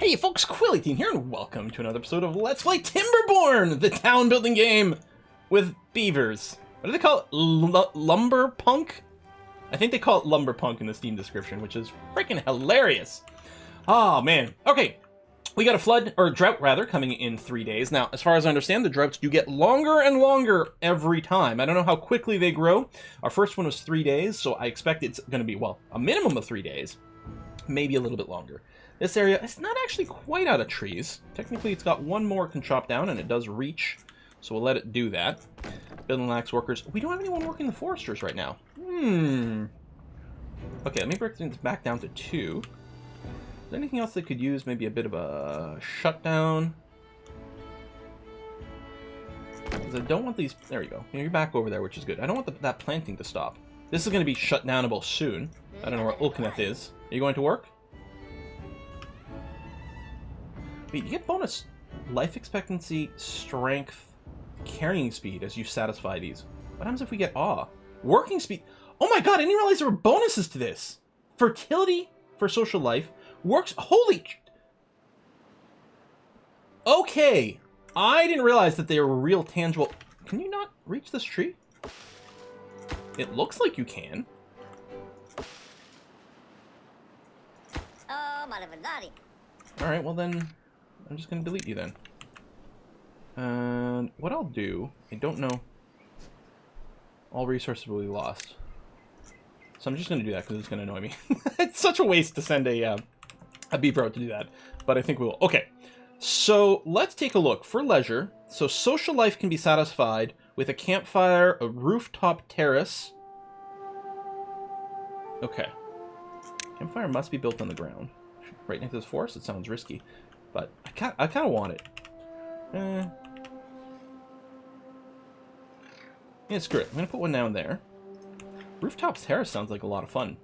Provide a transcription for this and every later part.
Hey folks, Quilly18 here, and welcome to another episode of Let's Play Timberborn, the town building game with beavers. What do they call it? Lumberpunk? I think they call it Lumberpunk in the Steam description, which is freaking hilarious. Oh man. Okay, we got a flood, or drought rather, coming in 3 days. Now, as far as I understand, the droughts do get longer and longer every time. I don't know how quickly they grow. Our first one was 3 days, so I expect it's going to be, well, a minimum of 3 days, maybe a little bit longer. This area is not actually quite out of trees. Technically, it's got one more it can chop down, and it does reach, so we'll let it do that. Building lacks workers. We don't have anyone working the foresters right now. Okay, let me break things back down to 2. Is there anything else that could use maybe a bit of a shutdown? Because I don't want these... There you go. You're back over there, which is good. I don't want that planting to stop. This is going to be shut downable soon. I don't know where Ulkneth is. Are you going to work? Wait, you get bonus life expectancy, strength, carrying speed as you satisfy these. What happens if we get awe? Working speed. Oh my god, I didn't realize there were bonuses to this. Fertility for social life. Works. Holy. Okay. I didn't realize that they were real tangible. Can you not reach this tree? It looks like you can. Alright, well then, I'm just going to delete you then. And what I'll do, I don't know. All resources will be lost. So I'm just going to do that because it's going to annoy me. It's such a waste to send a beaver out to do that. But I think we will. Okay, so let's take a look. For leisure, so social life can be satisfied with a campfire, a rooftop terrace. Okay. Campfire must be built on the ground. Right next to this forest? It sounds risky. But I kind of want it. Yeah, screw it. I'm going to put one down there. Rooftop terrace sounds like a lot of fun.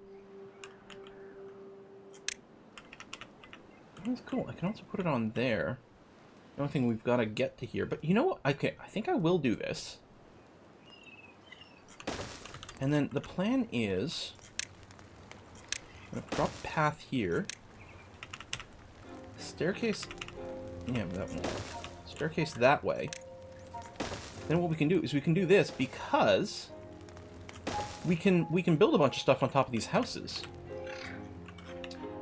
That's cool. I can also put it on there. The only thing we've got to get to here. But you know what? Okay, I think I will do this. And then the plan is... I'm going to drop a path here. Staircase... Yeah, that one. Staircase that way. Then what we can do is we can do this because we can build a bunch of stuff on top of these houses.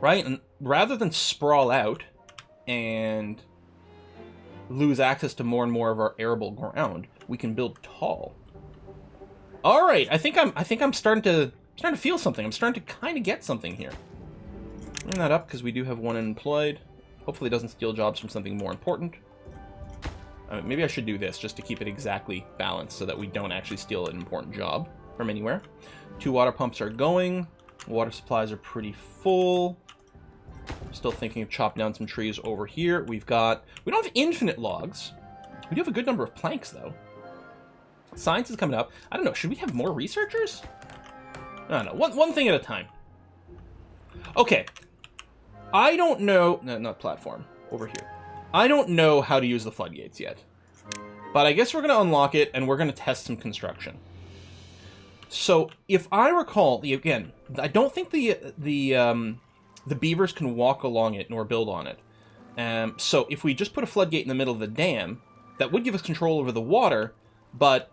Right? And rather than sprawl out and lose access to more and more of our arable ground, we can build tall. All right, I think I'm starting to feel something. I'm starting to kind of get something here. Bring that up because we do have one employed. Hopefully it doesn't steal jobs from something more important. Maybe I should do this just to keep it exactly balanced so that we don't actually steal an important job from anywhere. 2 water pumps are going. Water supplies are pretty full. Still thinking of chopping down some trees over here. We don't have infinite logs. We do have a good number of planks though. Science is coming up. I don't know, should we have more researchers? I don't know, one thing at a time. Okay. I don't know... No, not platform. Over here. I don't know how to use the floodgates yet. But I guess we're going to unlock it, and we're going to test some construction. So, if I recall... Again, I don't think the beavers can walk along it nor build on it. So, if we just put a floodgate in the middle of the dam, that would give us control over the water, but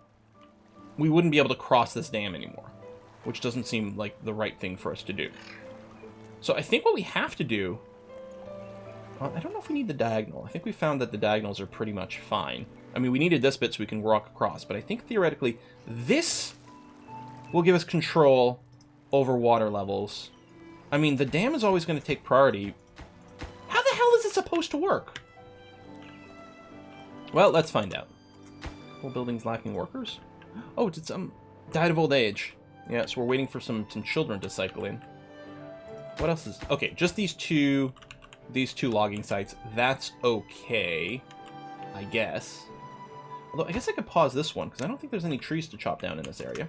we wouldn't be able to cross this dam anymore. Which doesn't seem like the right thing for us to do. So I think what we have to do... Well, I don't know if we need the diagonal. I think we found that the diagonals are pretty much fine. I mean, we needed this bit so we can walk across, but I think theoretically this will give us control over water levels. I mean, the dam is always going to take priority. How the hell is it supposed to work? Well, let's find out. Whole building's lacking workers? Oh, did some... Died of old age. Yeah, so we're waiting for some children to cycle in. What else is... Okay, just these two logging sites. That's okay, I guess. Although, I guess I could pause this one, because I don't think there's any trees to chop down in this area.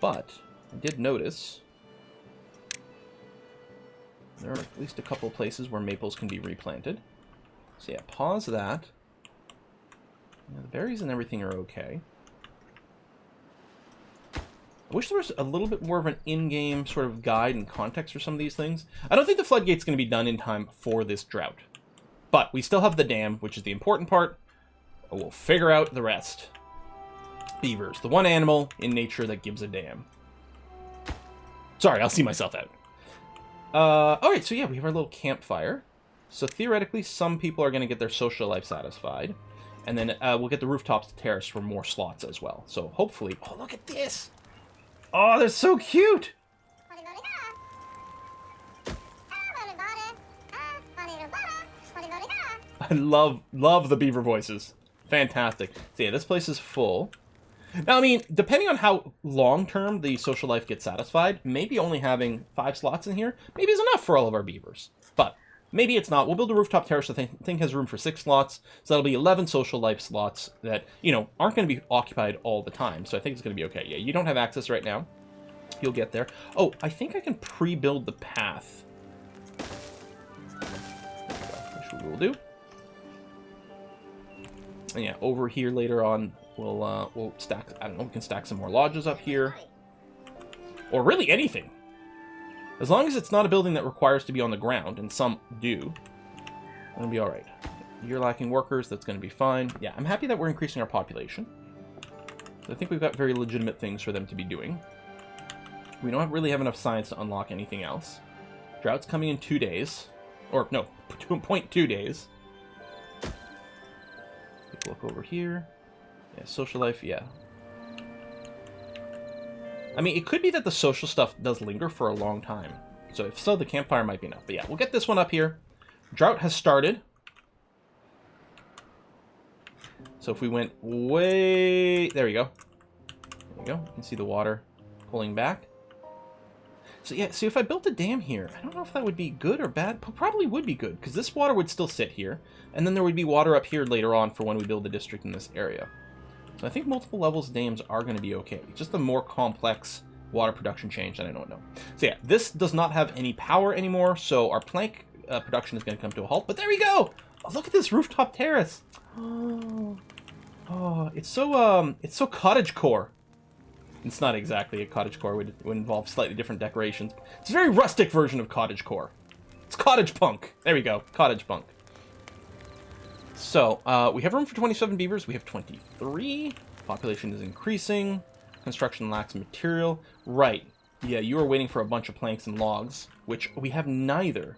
But, I did notice there are at least a couple of places where maples can be replanted. So yeah, pause that. Yeah, the berries and everything are okay. I wish there was a little bit more of an in-game sort of guide and context for some of these things. I don't think the floodgate's going to be done in time for this drought. But we still have the dam, which is the important part. We'll figure out the rest. Beavers, the one animal in nature that gives a damn. Sorry, I'll see myself out. Alright, so yeah, we have our little campfire. So theoretically, some people are going to get their social life satisfied. And then we'll get the rooftops terrace for more slots as well. So hopefully... Oh, look at this! Oh, they're so cute! I love the beaver voices. Fantastic. So yeah, this place is full. Now, I mean, depending on how long-term the social life gets satisfied, maybe only having 5 slots in here maybe is enough for all of our beavers. But maybe it's not. We'll build a rooftop terrace that I think has room for 6 slots. So that'll be 11 social life slots that, you know, aren't going to be occupied all the time. So I think it's going to be okay. Yeah, you don't have access right now. You'll get there. Oh, I think I can pre-build the path. Which we will do. And yeah, over here later on, we'll stack, I don't know, we can stack some more lodges up here. Or really anything. As long as it's not a building that requires to be on the ground, and some do, it'll be alright. You're lacking workers, that's going to be fine. Yeah, I'm happy that we're increasing our population. I think we've got very legitimate things for them to be doing. We don't really have enough science to unlock anything else. Droughts coming in 2 days. Or, no, 0.2 days. Take a look over here. Yeah, social life, yeah. I mean, it could be that the social stuff does linger for a long time. So if so, the campfire might be enough. But yeah, we'll get this one up here. Drought has started. So if we went way... There we go. There we go. You can see the water pulling back. So yeah, see, if I built a dam here, I don't know if that would be good or bad. Probably would be good, because this water would still sit here. And then there would be water up here later on for when we build the district in this area. So I think multiple levels dams are going to be okay. Just a more complex water production change that I don't know. So yeah, this does not have any power anymore, so our plank production is going to come to a halt. But there we go! Oh, look at this rooftop terrace! Oh, it's so cottagecore. It's not exactly a cottagecore. It would involve slightly different decorations. It's a very rustic version of cottagecore. It's cottage punk. There we go, cottage punk. So, we have room for 27 beavers. We have 23. Population is increasing. Construction lacks material. Right. Yeah, you are waiting for a bunch of planks and logs, which we have neither.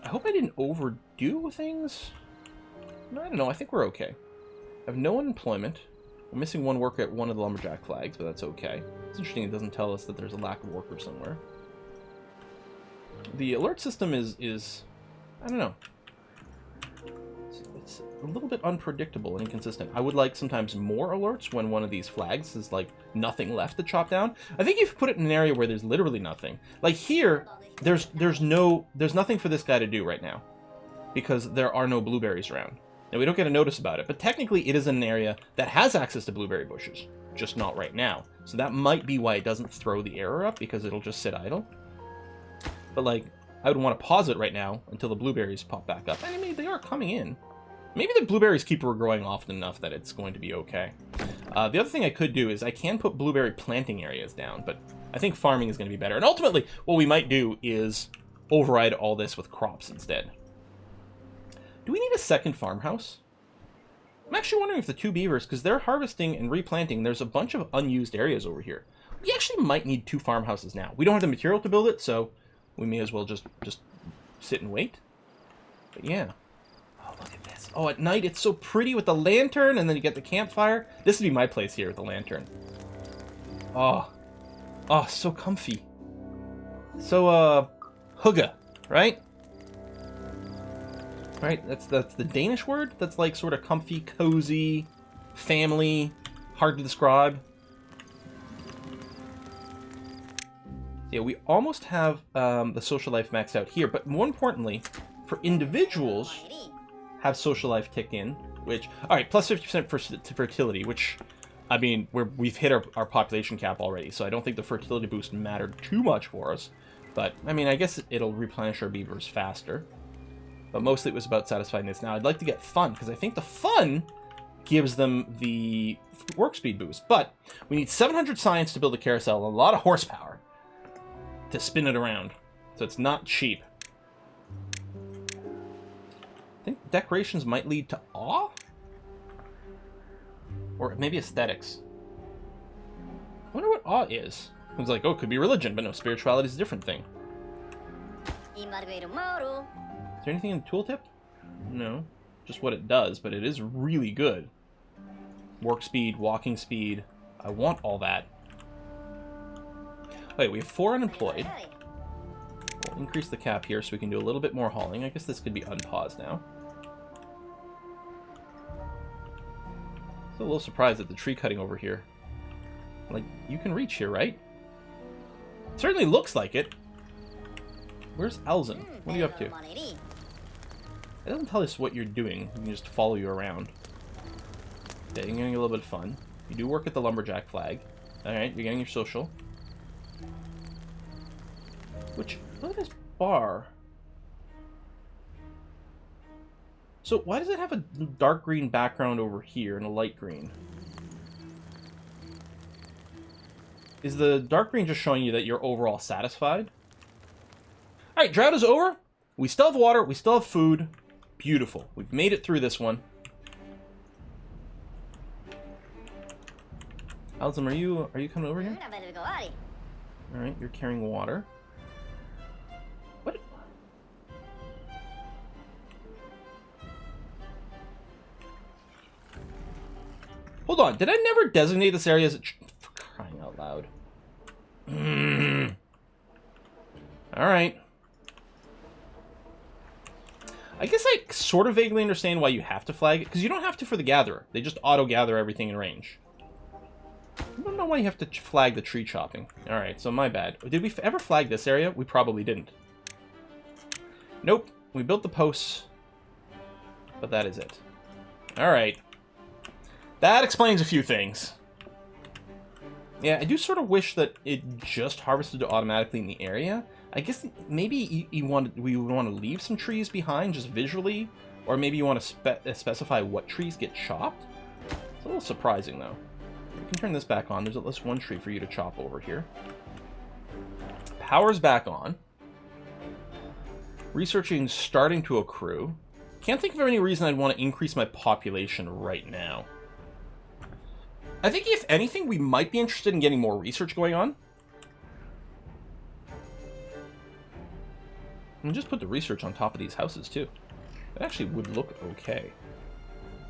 I hope I didn't overdo things. I don't know. I think we're okay. I have no unemployment. We're missing one worker at one of the lumberjack flags, but that's okay. It's interesting it doesn't tell us that there's a lack of workers somewhere. The alert system is I don't know. It's a little bit unpredictable and inconsistent. I would like sometimes more alerts when one of these flags is like nothing left to chop down. I think if you put it in an area where there's literally nothing. Like here, there's nothing for this guy to do right now. Because there are no blueberries around. Now we don't get a notice about it, but technically it is in an area that has access to blueberry bushes. Just not right now. So that might be why it doesn't throw the error up, because it'll just sit idle. But like, I would want to pause it right now until the blueberries pop back up. I mean, they are coming in. Maybe the blueberries keep regrowing often enough that it's going to be okay. The other thing I could do is I can put blueberry planting areas down, but I think farming is going to be better. And ultimately, what we might do is override all this with crops instead. Do we need a second farmhouse? I'm actually wondering if the 2 beavers, because they're harvesting and replanting, there's a bunch of unused areas over here. We actually might need 2 farmhouses now. We don't have the material to build it, so we may as well just sit and wait. But yeah. Oh, look at this. Oh, at night it's so pretty with the lantern, and then you get the campfire. This would be my place here with the lantern. Oh. Oh, so comfy. So, hygge, right? Right? That's the Danish word? That's like sort of comfy, cozy, family, hard to describe. Yeah, we almost have the social life maxed out here, but more importantly, for individuals, have social life tick in, which, alright, plus 50% for fertility, which, I mean, we've hit our population cap already, so I don't think the fertility boost mattered too much for us. But, I mean, I guess it'll replenish our beavers faster. But mostly it was about satisfying this. Now, I'd like to get fun, because I think the fun gives them the work speed boost. But we need 700 science to build a carousel, and a lot of horsepower to spin it around. So it's not cheap. I think decorations might lead to awe? Or maybe aesthetics. I wonder what awe is. It's like, oh, it could be religion, but no, spirituality is a different thing. Is there anything in the tooltip? No. Just what it does, but it is really good. Work speed, walking speed. I want all that. Wait, we have 4 unemployed. We'll increase the cap here so we can do a little bit more hauling. I guess this could be unpaused now. Still a little surprised at the tree cutting over here. Like, you can reach here, right? It certainly looks like it. Where's Elzen? What are you up to? It doesn't tell us what you're doing. We can just follow you around. Okay, you're getting a little bit of fun. You do work at the lumberjack flag. Alright, you're getting your social. Which, look at this bar. So, why does it have a dark green background over here and a light green? Is the dark green just showing you that you're overall satisfied? Alright, drought is over. We still have water. We still have food. Beautiful. We've made it through this one. Alzim, are you coming over here? Alright, you're carrying water. What? Hold on, did I never designate this area as a... For crying out loud. Alright. I guess I sort of vaguely understand why you have to flag it, because you don't have to for the gatherer. They just auto-gather everything in range. I don't know why you have to flag the tree chopping. Alright, so my bad. Did we ever flag this area? We probably didn't. Nope. We built the posts. But that is it. Alright. That explains a few things. Yeah, I do sort of wish that it just harvested automatically in the area. I guess maybe we want to leave some trees behind just visually. Or maybe you want to specify what trees get chopped. It's a little surprising, though. We can turn this back on. There's at least one tree for you to chop over here. Power's back on. Researching starting to accrue. Can't think of any reason I'd want to increase my population right now. I think if anything, we might be interested in getting more research going on. And just put the research on top of these houses, too. It actually would look okay.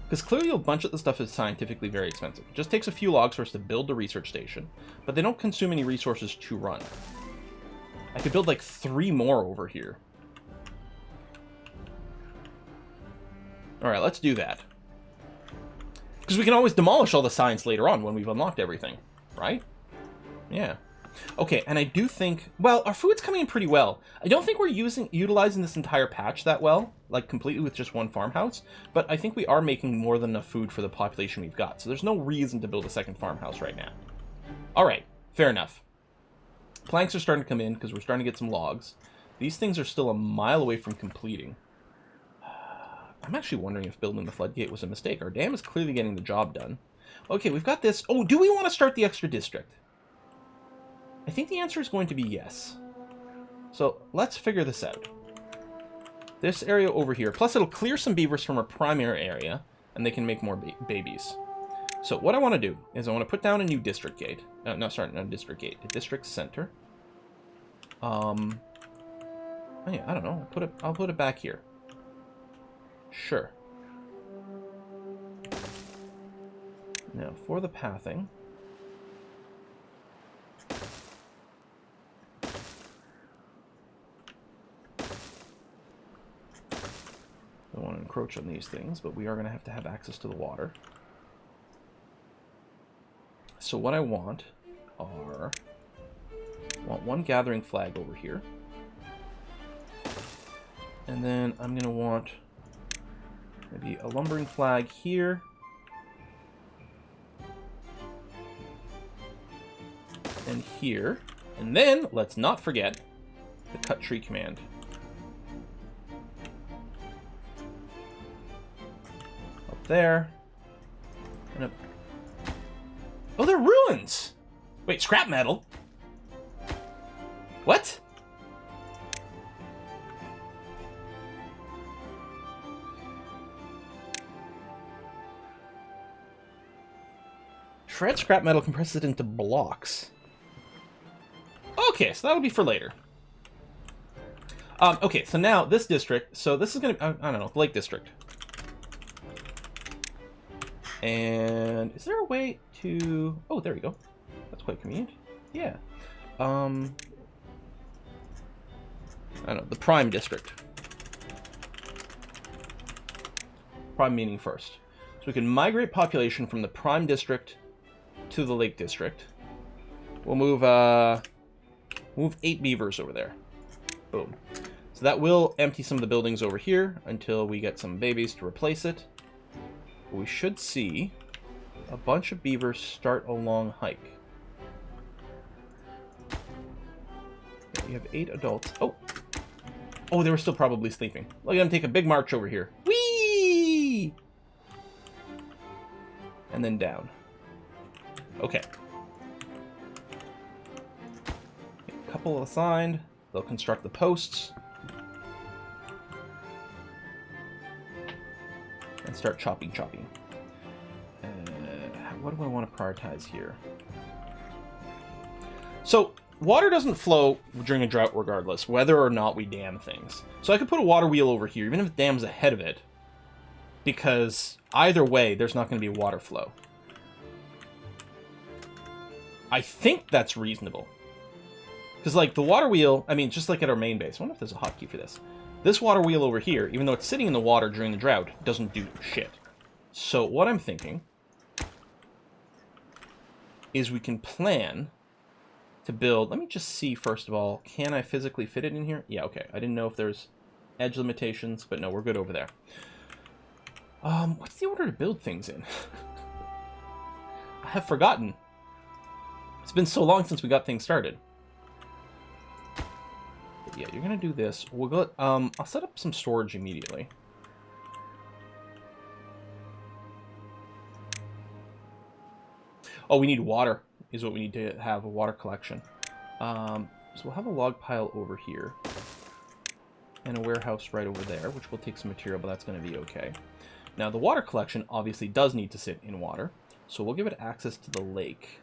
Because clearly a bunch of the stuff is scientifically very expensive. It just takes a few logs for us to build the research station, but they don't consume any resources to run. I could build like 3 more over here. Alright, let's do that. Because we can always demolish all the science later on when we've unlocked everything, right? Yeah. Okay, and I do think... Well, our food's coming in pretty well. I don't think we're utilizing this entire patch that well, like completely with just one farmhouse, but I think we are making more than enough food for the population we've got, so there's no reason to build a second farmhouse right now. Alright, fair enough. Planks are starting to come in because we're starting to get some logs. These things are still a mile away from completing. I'm actually wondering if building the floodgate was a mistake. Our dam is clearly getting the job done. Okay, we've got this. Oh, do we want to start the extra district? I think the answer is going to be yes. So let's figure this out. This area over here. Plus, it'll clear some beavers from our primary area, and they can make more babies. So what I want to do is I want to put down a new district gate. No, sorry, not a district gate. A district center. Oh yeah, I don't know. I'll put it back here. Sure. Now, for the pathing... I don't want to encroach on these things, but we are going to have access to the water. So what I want are... I want one gathering flag over here. And then I'm going to want maybe a lumbering flag here. And here. And then, let's not forget, the cut tree command. Up there. And up. Oh, they're ruins! Wait, scrap metal? What? Shred scrap metal, compresses it into blocks. Okay, so that would be for later. Okay, so now this district, so this is going to, I don't know, Lake District. And is there a way to, oh, there we go. That's quite convenient. Yeah. I don't know, the Prime District. Prime meaning first. So we can migrate population from the Prime District to the Lake District. We'll move 8 beavers over there. Boom. So that will empty some of the buildings over here until we get some babies to replace it. But we should see a bunch of beavers start a long hike. Okay, we have 8 adults. Oh! Oh, they were still probably sleeping. Look at them take a big march over here. Whee! And then down. Okay. A couple assigned. They'll construct the posts. And start chopping. What do I want to prioritize here? So, water doesn't flow during a drought regardless, whether or not we dam things. So I could put a water wheel over here, even if the dam's ahead of it, because either way, there's not going to be water flow. I think that's reasonable. Because, like, the water wheel, I mean, just like at our main base, I wonder if there's a hotkey for this. This water wheel over here, even though it's sitting in the water during the drought, doesn't do shit. So what I'm thinking is we can plan to build... Let me just see, first of all, can I physically fit it in here? Yeah, okay. I didn't know if there's edge limitations, but no, we're good over there. What's the order to build things in? I have forgotten. It's been so long since we got things started. But yeah, you're gonna do this. We'll go. I'll set up some storage immediately. Oh, we need water. Is what we need to have, a water collection. So we'll have a log pile over here. And a warehouse right over there, which will take some material, but that's going to be okay. Now, the water collection obviously does need to sit in water, so we'll give it access to the lake.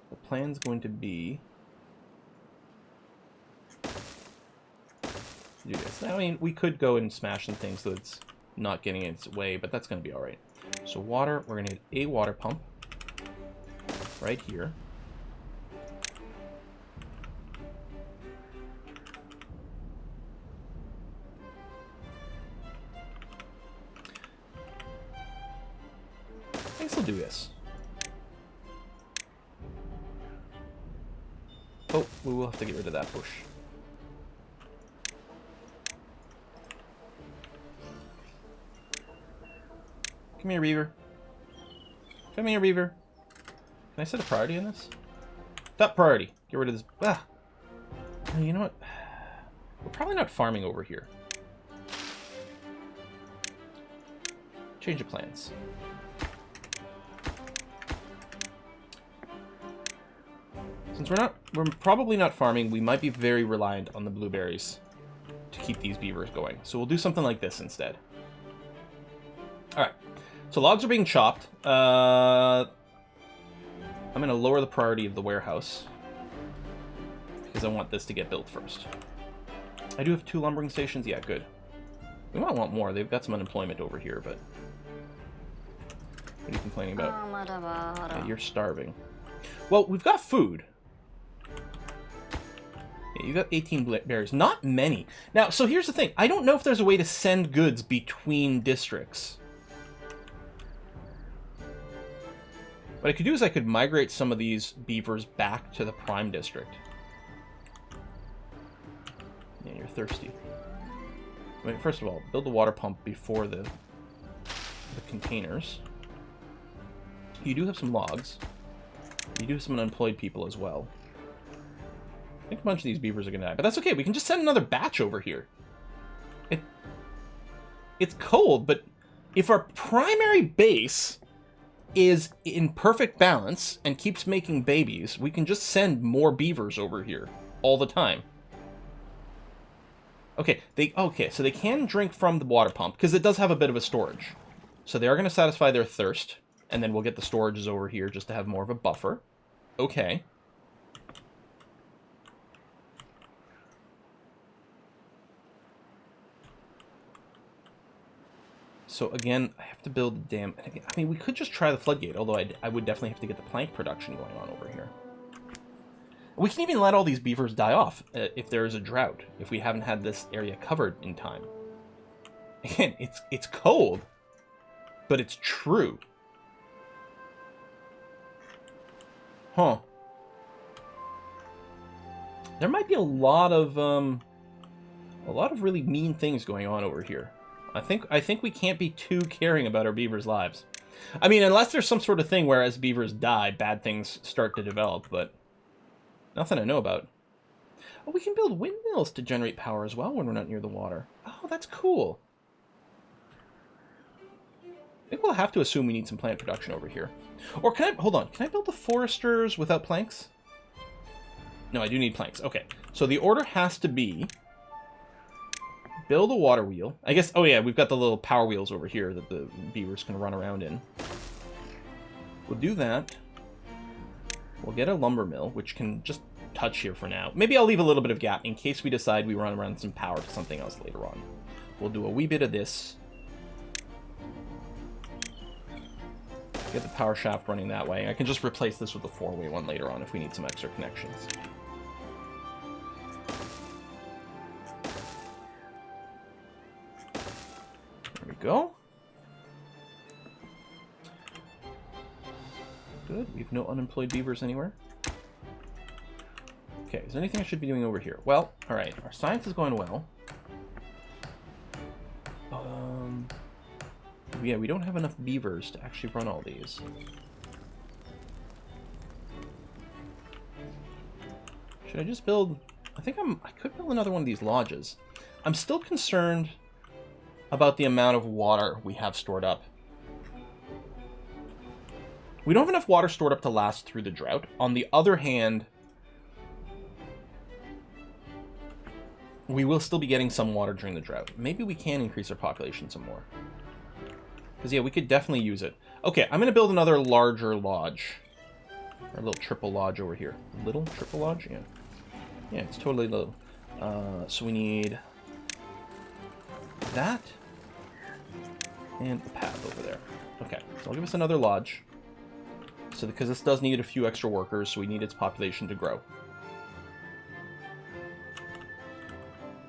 The plan's going to be... do this. I mean, we could go and smash some things so it's not getting in its way, but that's going to be alright. So water, we're going to need a water pump. Right here. I guess I'll do this. Oh, we will have to get rid of that bush. Come here, Beaver. Come here, Beaver. Can I set a priority on this? Top priority. Get rid of this. Ah. You know what? We're probably not farming over here. Change of plans. Since we're probably not farming, we might be very reliant on the blueberries to keep these beavers going. So we'll do something like this instead. Alright. So logs are being chopped. I'm going to lower the priority of the warehouse because I want this to get built first. I do have 2 lumbering stations. Yeah, good. We might want more. They've got some unemployment over here, but... what are you complaining about? Yeah, you're starving. Well, we've got food. Yeah, you got 18 berries. Not many. Now, so here's the thing. I don't know if there's a way to send goods between districts. What I could do is I could migrate some of these beavers back to the Prime District. Yeah, you're thirsty. I mean, first of all, build the water pump before the containers. You do have some logs. You do have some unemployed people as well. I think a bunch of these beavers are going to die, but that's okay. We can just send another batch over here. It's cold, but if our primary base is in perfect balance and keeps making babies, we can just send more beavers over here all the time. Okay, so they can drink from the water pump because it does have a bit of a storage. So they are going to satisfy their thirst And then we'll get the storages over here just to have more of a buffer. Okay. So again, I have to build a dam. I mean, we could just try the floodgate, although I would definitely have to get the plank production going on over here. We can even let all these beavers die off if there is a drought, if we haven't had this area covered in time. Again, it's cold, but it's true. Huh. There might be a lot of really mean things going on over here. I think we can't be too caring about our beavers' lives. I mean, unless there's some sort of thing where as beavers die, bad things start to develop, but nothing I know about. Oh, we can build windmills to generate power as well when we're not near the water. Oh, that's cool. I think we'll have to assume we need some plant production over here. Or can I, hold on, can I build the foresters without planks? No, I do need planks. Okay, so the order has to be build a water wheel. I guess, oh yeah, we've got the little power wheels over here that the beavers can run around in. We'll do that. We'll get a lumber mill, which can just touch here for now. Maybe I'll leave a little bit of gap in case we decide we run around some power to something else later on. We'll do a wee bit of this. Get the power shaft running that way. I can just replace this with a four-way one later on if we need some extra connections. There we go. Good. We have no unemployed beavers anywhere. Okay, is there anything I should be doing over here? Well, alright. Our science is going well. Yeah, we don't have enough beavers to actually run all these. Should I just build... I could build another one of these lodges. I'm still concerned about the amount of water we have stored up. We don't have enough water stored up to last through the drought. On the other hand, we will still be getting some water during the drought. Maybe we can increase our population some more. Because, yeah, we could definitely use it. Okay, I'm going to build another larger lodge. Our little triple lodge over here. Little triple lodge? Yeah. Yeah, it's totally little. So we need that. And a path over there. Okay, so I'll give us another lodge. So because this does need a few extra workers, so we need its population to grow.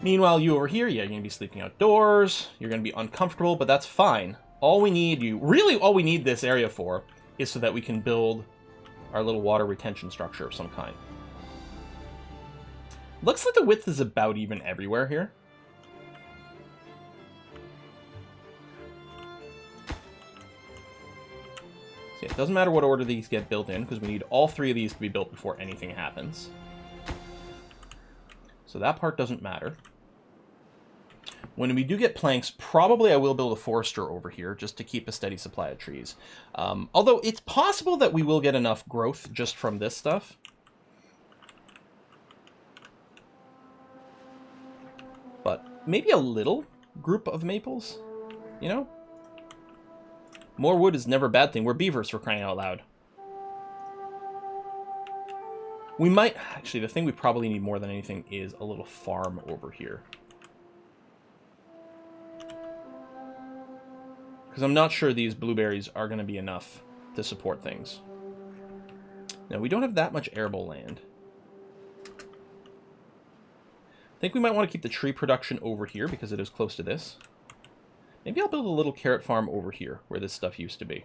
Meanwhile, you over here, yeah, you're going to be sleeping outdoors. You're going to be uncomfortable, but that's fine. All we need really all we need this area for is so that we can build our little water retention structure of some kind. Looks like the width is about even everywhere here. So yeah, it doesn't matter what order these get built in, because we need all three of these to be built before anything happens. So that part doesn't matter. When we do get planks, probably I will build a forester over here just to keep a steady supply of trees. Although it's possible that we will get enough growth just from this stuff. But maybe a little group of maples, you know? More wood is never a bad thing. We're beavers, for crying out loud. We might... Actually, the thing we probably need more than anything is a little farm over here. Because I'm not sure these blueberries are going to be enough to support things. Now, we don't have that much arable land. I think we might want to keep the tree production over here because it is close to this. Maybe I'll build a little carrot farm over here where this stuff used to be.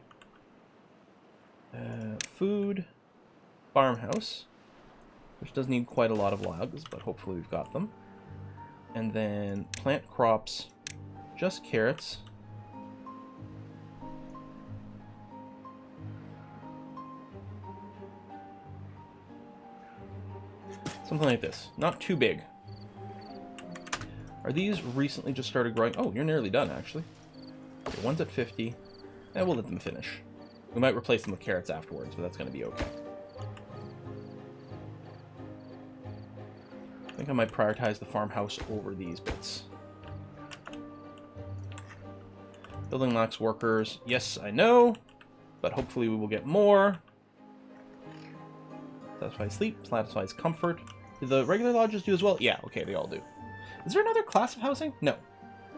Food. Farmhouse. Which does need quite a lot of logs, but hopefully we've got them. And then plant crops. Just carrots. Something like this. Not too big. Are these recently just started growing? Oh, you're nearly done, actually. Okay, one's at 50. And we'll let them finish. We might replace them with carrots afterwards, but that's going to be okay. I think I might prioritize the farmhouse over these bits. Building lacks workers. Yes, I know. but hopefully we will get more. Satisfies sleep, satisfies comfort. Do the regular lodges do as well? Yeah, okay, they all do. Is there another class of housing? No.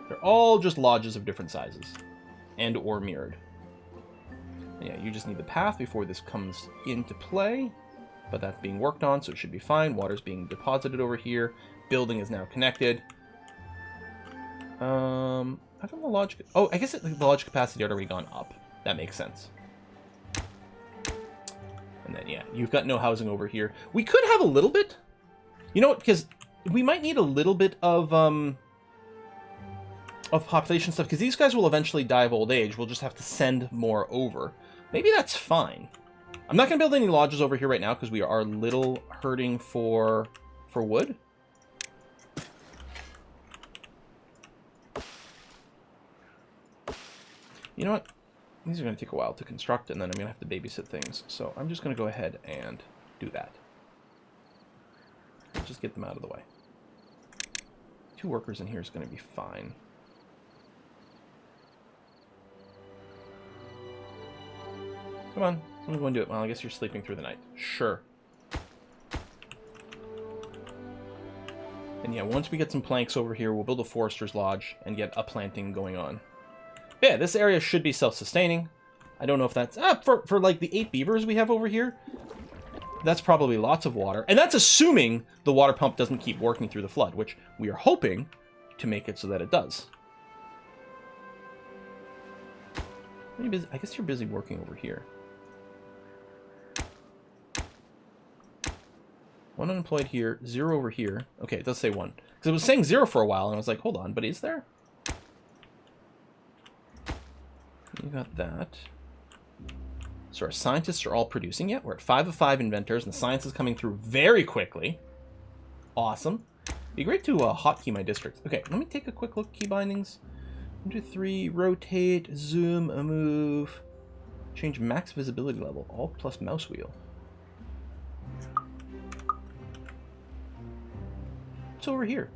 They're all just lodges of different sizes. And or mirrored. And yeah, you just need the path before this comes into play. But that's being worked on, so it should be fine. Water's being deposited over here. Building is now connected. How come the lodge... Oh, I guess the lodge capacity had already gone up. That makes sense. And then, yeah, you've got no housing over here. We could have a little bit. You know what? Because we might need a little bit of population stuff. Because these guys will eventually die of old age. We'll just have to send more over. Maybe that's fine. I'm not going to build any lodges over here right now because we are a little hurting for wood. You know what? These are going to take a while to construct, and then I'm going to have to babysit things. So I'm just going to go ahead and do that. Let's just get them out of the way. 2 workers in here is going to be fine. Come on, let me go and do it. Well, I guess you're sleeping through the night. Sure. And yeah, once we get some planks over here, we'll build a forester's lodge and get a planting going on. Yeah, this area should be self-sustaining. I don't know if that's... for like the 8 beavers we have over here, that's probably lots of water. And that's assuming the water pump doesn't keep working through the flood, which we are hoping to make it so that it does. Are you busy? I guess you're busy working over here. 1 unemployed here, 0 over here. Okay, it does say 1. Because it was saying 0 for a while, and I was like, hold on, but is there? You got that. So our scientists are all producing yet. We're at 5 of 5 inventors, and the science is coming through very quickly. Awesome. Be great to hotkey my district. Okay, let me take a quick look. Key bindings. 1, 2, 3. Rotate, zoom, move. Change max visibility level. Alt plus mouse wheel. What's over here?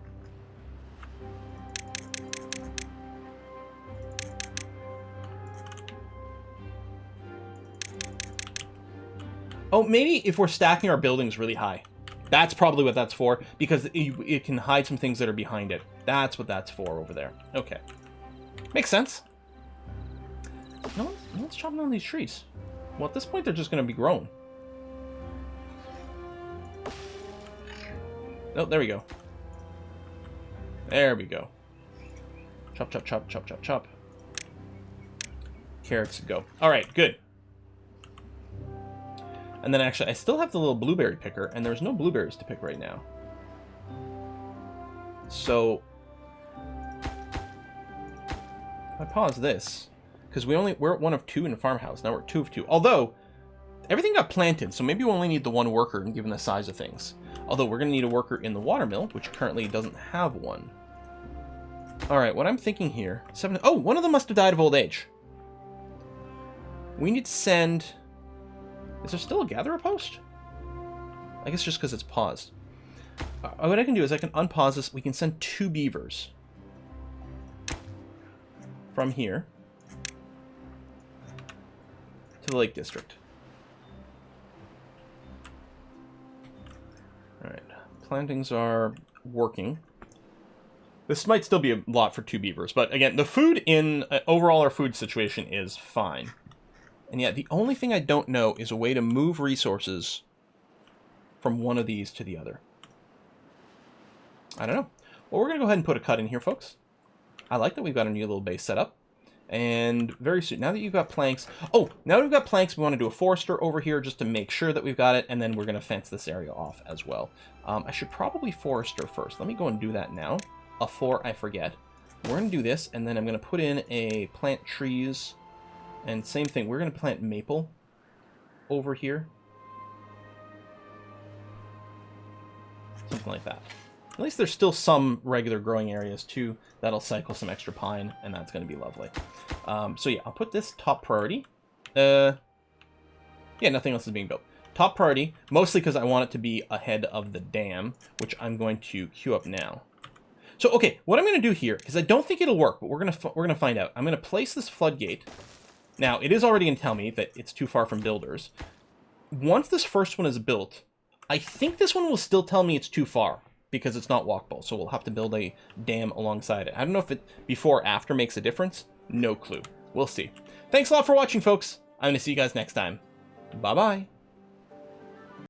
Oh, maybe if we're stacking our buildings really high. That's probably what that's for, because it can hide some things that are behind it. That's what that's for over there. Okay. Makes sense. No one's chopping down these trees. Well, at this point, they're just going to be grown. Oh, there we go. There we go. Chop, chop, chop, chop, chop, chop. Carrots, go. All right, good. And then actually, I still have the little blueberry picker, and there's no blueberries to pick right now. So, if I pause this, because we're at 1 of 2 in the farmhouse. Now we're at 2 of 2. Although, everything got planted, so maybe we only need the 1 worker given the size of things. Although, we're going to need a worker in the watermill, which currently doesn't have one. Alright, what I'm thinking here... 7... Oh, 1 of them must have died of old age. We need to send... Is there still a gatherer post? I guess just because it's paused. What I can do is I can unpause this. We can send 2 beavers from here to the Lake District. Alright, plantings are working. This might still be a lot for 2 beavers, but again, the food in overall our food situation is fine. And yet, the only thing I don't know is a way to move resources from one of these to the other. I don't know. Well, we're going to go ahead and put a cut in here, folks. I like that we've got a new little base set up. And very soon, now that you've got planks... Oh, now that we've got planks, we want to do a forester over here just to make sure that we've got it. And then we're going to fence this area off as well. I should probably forester first. Let me go and do that now. Before I forget. We're going to do this, and then I'm going to put in a plant trees... And same thing, we're going to plant maple over here. Something like that. At least there's still some regular growing areas too. That'll cycle some extra pine, and that's going to be lovely. So yeah, I'll put this top priority. Yeah, nothing else is being built. Top priority, mostly because I want it to be ahead of the dam, which I'm going to queue up now. So okay, what I'm going to do here is I don't think it'll work, but we're gonna find out. I'm going to place this floodgate Now, it is already going to tell me that it's too far from builders. Once this first one is built, I think this one will still tell me it's too far because it's not walkable. So we'll have to build a dam alongside it. I don't know if it before or after makes a difference. No clue. We'll see. Thanks a lot for watching, folks. I'm going to see you guys next time. Bye-bye.